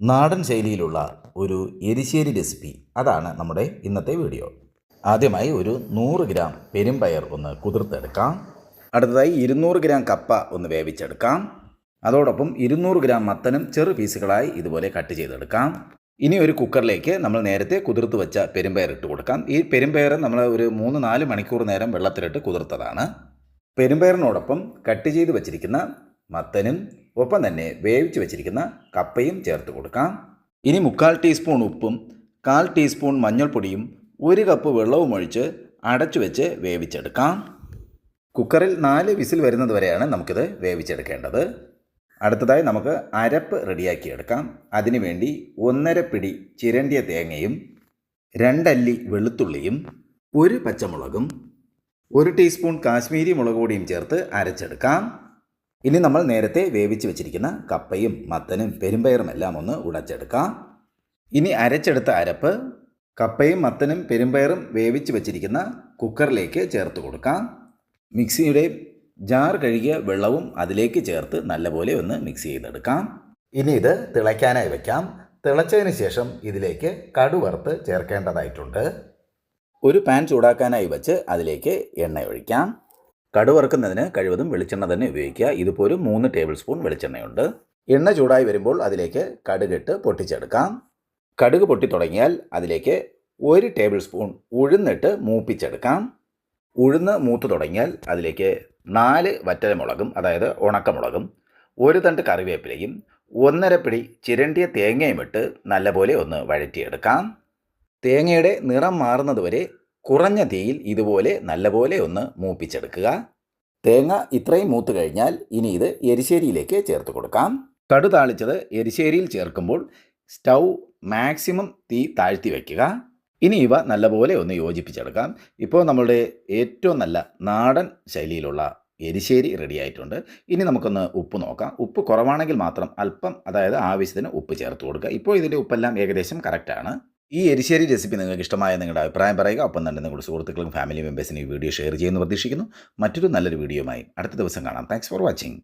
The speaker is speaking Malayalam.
നാടൻ ശൈലിയിലുള്ള ഒരു എരിശ്ശേരി റെസിപ്പി, അതാണ് നമ്മുടെ ഇന്നത്തെ വീഡിയോ. ആദ്യമായി ഒരു 100 ഗ്രാം പെരുമ്പയർ ഒന്ന് കുതിർത്തെടുക്കാം. അടുത്തതായി 200 ഗ്രാം കപ്പ ഒന്ന് വേവിച്ചെടുക്കാം. അതോടൊപ്പം 200 ഗ്രാം മത്തനും ചെറു പീസുകളായി ഇതുപോലെ കട്ട് ചെയ്തെടുക്കാം. ഇനി ഒരു കുക്കറിലേക്ക് നമ്മൾ നേരത്തെ കുതിർത്ത് വെച്ച പെരുമ്പയർ ഇട്ട് കൊടുക്കാം. ഈ പെരുമ്പയർ നമ്മൾ ഒരു 3-4 മണിക്കൂർ നേരം വെള്ളത്തിലിട്ട് കുതിർത്തതാണ്. പെരുമ്പയറിനോടൊപ്പം കട്ട് ചെയ്ത് വെച്ചിരിക്കുന്ന മത്തനും ഒപ്പം തന്നെ വേവിച്ച് വെച്ചിരിക്കുന്ന കപ്പയും ചേർത്ത് കൊടുക്കാം. ഇനി 1/4 ടീസ്പൂൺ ഉപ്പും 1/4 ടീസ്പൂൺ മഞ്ഞൾപ്പൊടിയും 1 കപ്പ് വെള്ളവും ഒഴിച്ച് അടച്ചു വെച്ച് വേവിച്ചെടുക്കാം. കുക്കറിൽ 4 വിസിൽ വരുന്നത് വരെയാണ് നമുക്കിത് വേവിച്ചെടുക്കേണ്ടത്. അടുത്തതായി നമുക്ക് അരപ്പ് റെഡിയാക്കിയെടുക്കാം. അതിനുവേണ്ടി 1/2 പിടി ചിരണ്ടിയ തേങ്ങയും 2 അല്ലി വെളുത്തുള്ളിയും 1 പച്ചമുളകും 1 ടീസ്പൂൺ കാശ്മീരി മുളക് പൊടിയും ചേർത്ത് അരച്ചെടുക്കാം. ഇനി നമ്മൾ നേരത്തെ വേവിച്ച് വെച്ചിരിക്കുന്ന കപ്പയും മത്തനും പെരുമ്പയറും എല്ലാം ഒന്ന് ഉടച്ചെടുക്കാം. ഇനി അരച്ചെടുത്ത അരപ്പ് കപ്പയും മത്തനും പെരുമ്പയറും വേവിച്ച് വെച്ചിരിക്കുന്ന കുക്കറിലേക്ക് ചേർത്ത് കൊടുക്കാം. മിക്സിയുടെ ജാർ കഴുകിയ വെള്ളവും അതിലേക്ക് ചേർത്ത് നല്ലപോലെ ഒന്ന് മിക്സ് ചെയ്തെടുക്കാം. ഇനി ഇത് തിളയ്ക്കാനായി വയ്ക്കാം. തിളച്ചതിന് ശേഷം ഇതിലേക്ക് കടുവറുത്ത് ചേർക്കേണ്ടതായിട്ടുണ്ട്. ഒരു പാൻ ചൂടാക്കാനായി വെച്ച് അതിലേക്ക് എണ്ണ ഒഴിക്കാം. കടുവറുക്കുന്നതിന് കഴിവതും വെളിച്ചെണ്ണ തന്നെ ഉപയോഗിക്കുക. ഇതിപ്പോൾ ഒരു 3 ടേബിൾ സ്പൂൺ വെളിച്ചെണ്ണയുണ്ട്. എണ്ണ ചൂടായി വരുമ്പോൾ അതിലേക്ക് കടുകിട്ട് പൊട്ടിച്ചെടുക്കാം. കടുക് പൊട്ടി തുടങ്ങിയാൽ അതിലേക്ക് 1 ടേബിൾ സ്പൂൺ ഉഴുന്നിട്ട് മൂപ്പിച്ചെടുക്കാം. ഉഴുന്ന് മൂത്ത് തുടങ്ങിയാൽ അതിലേക്ക് 4 വറ്റൽമുളകും, അതായത് ഉണക്കമുളകും, 1 തണ്ട് കറിവേപ്പിലയും 1/2 പിടി ചിരണ്ടിയ തേങ്ങയും ഇട്ട് നല്ലപോലെ ഒന്ന് വഴറ്റിയെടുക്കാം. തേങ്ങയുടെ നിറം മാറുന്നതുവരെ കുറഞ്ഞ തീയിൽ ഇതുപോലെ നല്ലപോലെ ഒന്ന് മൂപ്പിച്ചെടുക്കുക. തേങ്ങ ഇത്രയും മൂത്ത് കഴിഞ്ഞാൽ ഇനി ഇത് എരിശ്ശേരിയിലേക്ക് ചേർത്ത് കൊടുക്കാം. കടു താളിച്ചത് എരിശ്ശേരിയിൽ ചേർക്കുമ്പോൾ സ്റ്റൗ മാക്സിമം തീ താഴ്ത്തി വയ്ക്കുക. ഇനി ഇവ നല്ലപോലെ ഒന്ന് യോജിപ്പിച്ചെടുക്കാം. ഇപ്പോൾ നമ്മളുടെ ഏറ്റവും നല്ല നാടൻ ശൈലിയിലുള്ള എരിശ്ശേരി റെഡിയായിട്ടുണ്ട്. ഇനി നമുക്കൊന്ന് ഉപ്പ് നോക്കാം. ഉപ്പ് കുറവാണെങ്കിൽ മാത്രം അല്പം, അതായത് ആവശ്യത്തിന് ഉപ്പ് ചേർത്ത് കൊടുക്കുക. ഇപ്പോൾ ഇതിൻ്റെ ഉപ്പെല്ലാം ഏകദേശം കറക്റ്റാണ്. ഈ എരിശ്ശേരി റെസിപ്പി നിങ്ങൾക്ക് ഇഷ്ടമായ നിങ്ങളുടെ അഭിപ്രായം പറയുക. ഒപ്പം തന്നെ നിങ്ങളുടെ സുഹൃത്തുക്കളും ഫാമിലി മെമ്പേഴ്സിനും ഈ വീഡിയോ ഷെയർ ചെയ്യുമെന്ന് പ്രതീക്ഷിക്കുന്നു. മറ്റൊരു നല്ലൊരു വീഡിയോയുമായി അടുത്ത ദിവസം കാണാം. Thanks for watching.